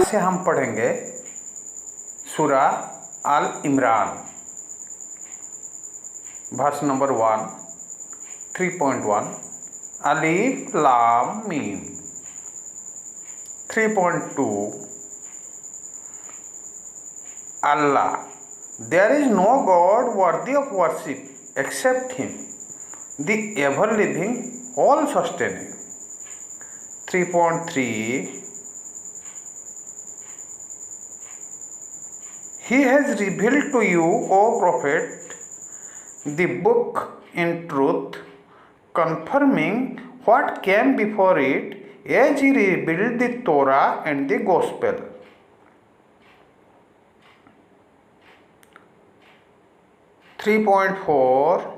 से हम पढ़ेंगे सूरा अल इमरान वर्स नंबर 1 3.1 अलीफ लाम meme 3.2 Allah, there is no God worthy of worship except Him, the ever-living, all-sustaining. 3.3 He has revealed to you, O Prophet, the book in truth, confirming what came before it, as He revealed the Torah and the Gospel. 3.4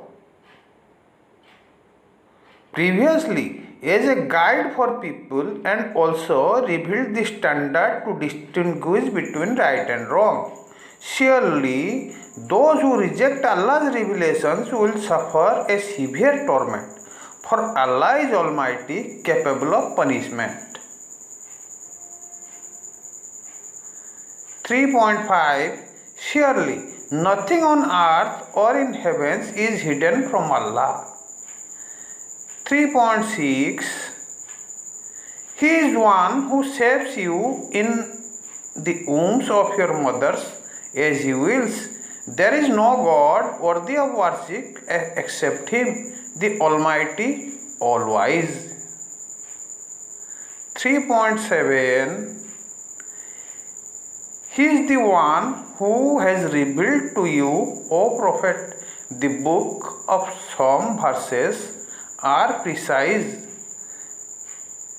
Previously, as a guide for people and also revealed the standard to distinguish between right and wrong. Surely, those who reject Allah's revelations will suffer a severe torment, for Allah is Almighty, capable of punishment. 3.5 Surely, nothing on earth or in heavens is hidden from Allah. 3.6 He is one who saves you in the wombs of your mothers as He wills. There is no God worthy of worship except Him, the Almighty, All-Wise. 3.7 He is the one who has revealed to you, O Prophet, the book of some verses are precise.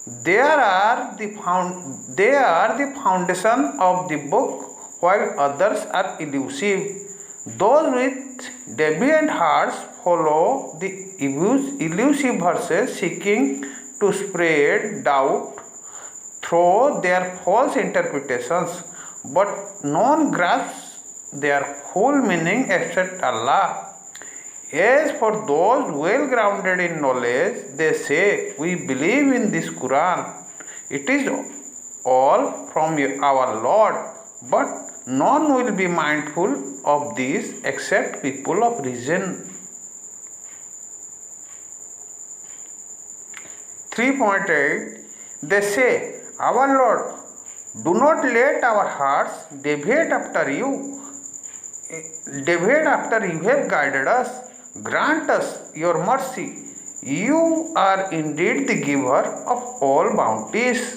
They are the foundation of the book, while others are elusive. Those with deviant hearts follow the elusive verses, seeking to spread doubt through their false interpretations, but none grasps their full meaning except Allah. As for those well grounded in knowledge, they say, we believe in this Quran. It is all from our Lord, but none will be mindful of this except people of reason. 3.8 They say, our Lord, do not let our hearts deviate after you have guided us. Grant us your mercy. You are indeed the giver of all bounties.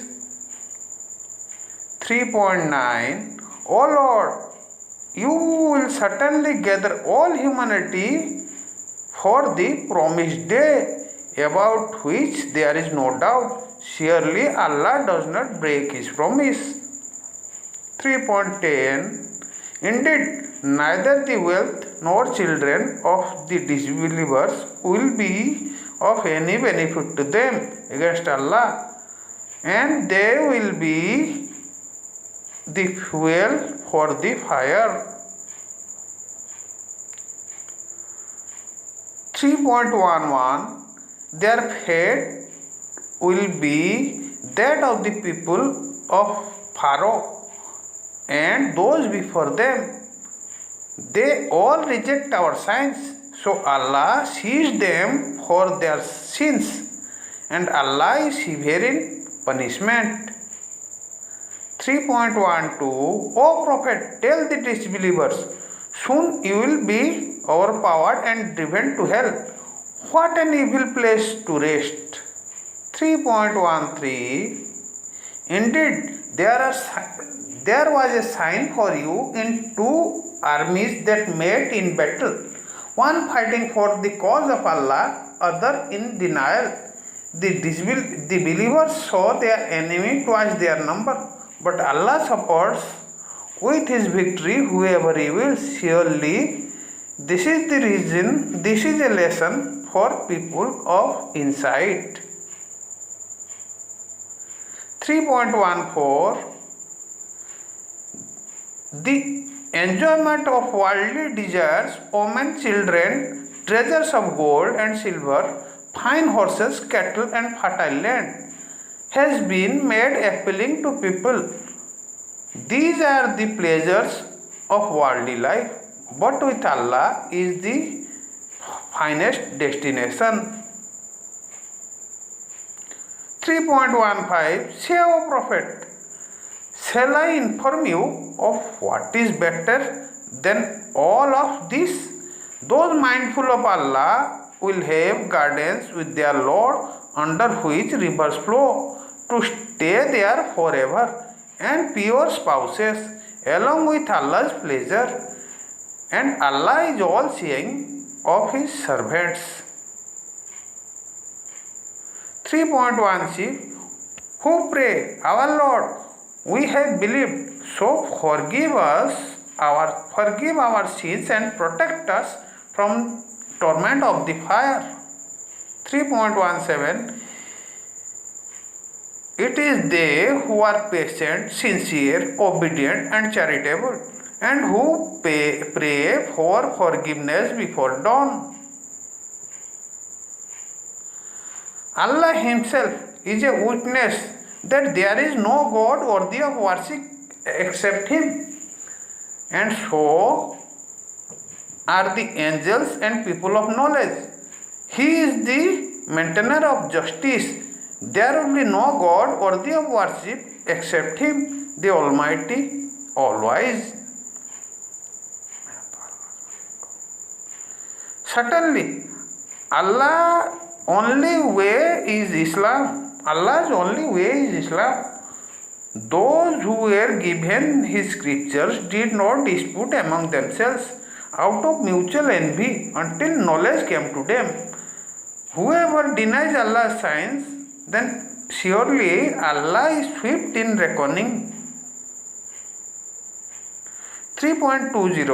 3.9 O Lord, you will certainly gather all humanity for the promised day, about which there is no doubt. Surely Allah does not break His promise. 3.10 Indeed, neither the wealth nor children of the disbelievers will be of any benefit to them against Allah, and they will be the fuel for the fire. 3.11 Their fate will be that of the people of Pharaoh and those before them. They all reject our signs, so Allah sees them for their sins, and Allah is severe in punishment. 3.12 O Prophet, tell the disbelievers, soon you will be overpowered and driven to hell. What an evil place to rest. 3.13 Indeed, there was a sign for you in two armies that met in battle, one fighting for the cause of Allah, other in denial. The believers saw their enemy twice their number, but Allah supports with His victory whoever He wills. Surely, this is a lesson for people of insight. 3.14 The enjoyment of worldly desires, women, children, treasures of gold and silver, fine horses, cattle and fertile land has been made appealing to people. These are the pleasures of worldly life, but with Allah is the finest destination. 3.15 Say, O Prophet, shall I inform you of what is better than all of this? Those mindful of Allah will have gardens with their Lord under which rivers flow to stay there forever, and pure spouses along with Allah's pleasure. And Allah is all seeing of His servants. 3.16 Who pray, Our Lord, we have believed, so forgive our sins and protect us from torment of the fire. 3.17 It is they who are patient, sincere, obedient and charitable, and who pray for forgiveness before dawn. Allah Himself is a witness that there is no God worthy of worship except Him, and so are the angels and people of knowledge. He is the maintainer of justice. There will be no God worthy of worship except Him, the Almighty, All-Wise. Certainly, Allah's only way is Islam. Allah's only way is Islam. Those who were given His scriptures did not dispute among themselves out of mutual envy until knowledge came to them. Whoever denies Allah's signs, then surely Allah is swift in reckoning. 3.20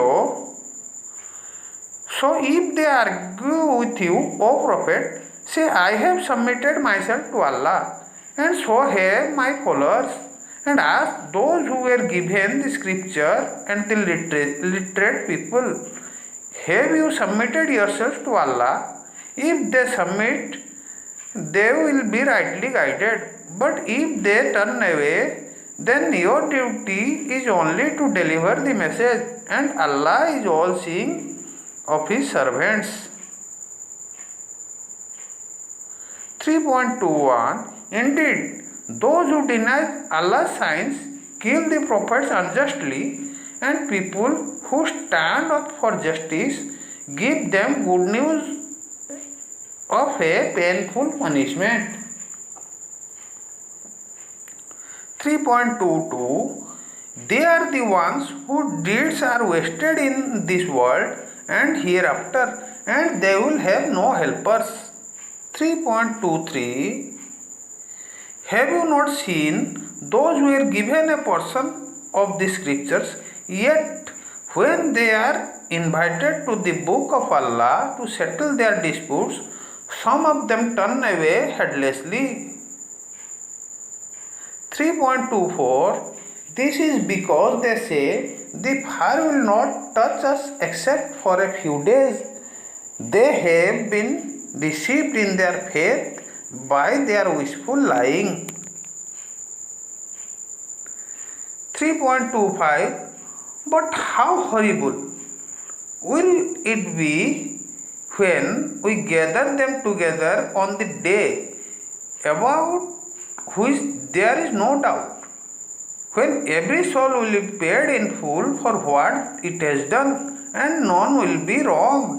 So if they argue with you, O Prophet, say, I have submitted myself to Allah, and so have my followers, and ask those who were given the scripture and the literate people, have you submitted yourselves to Allah? If they submit, they will be rightly guided. But if they turn away, then your duty is only to deliver the message, and Allah is all seeing of His servants. 3.21 Indeed, those who deny Allah's signs kill the prophets unjustly, and people who stand up for justice give them good news of a painful punishment. 3.22 They are the ones whose deeds are wasted in this world and hereafter, and they will have no helpers. 3.23 Have you not seen those who were given a portion of the scriptures, yet when they are invited to the book of Allah to settle their disputes, some of them turn away heedlessly? 3.24 This is because they say, the fire will not touch us except for a few days. They have been deceived in their faith by their wishful lying. 3.25 But how horrible will it be when we gather them together on the day about which there is no doubt, when every soul will be paid in full for what it has done, and none will be wronged.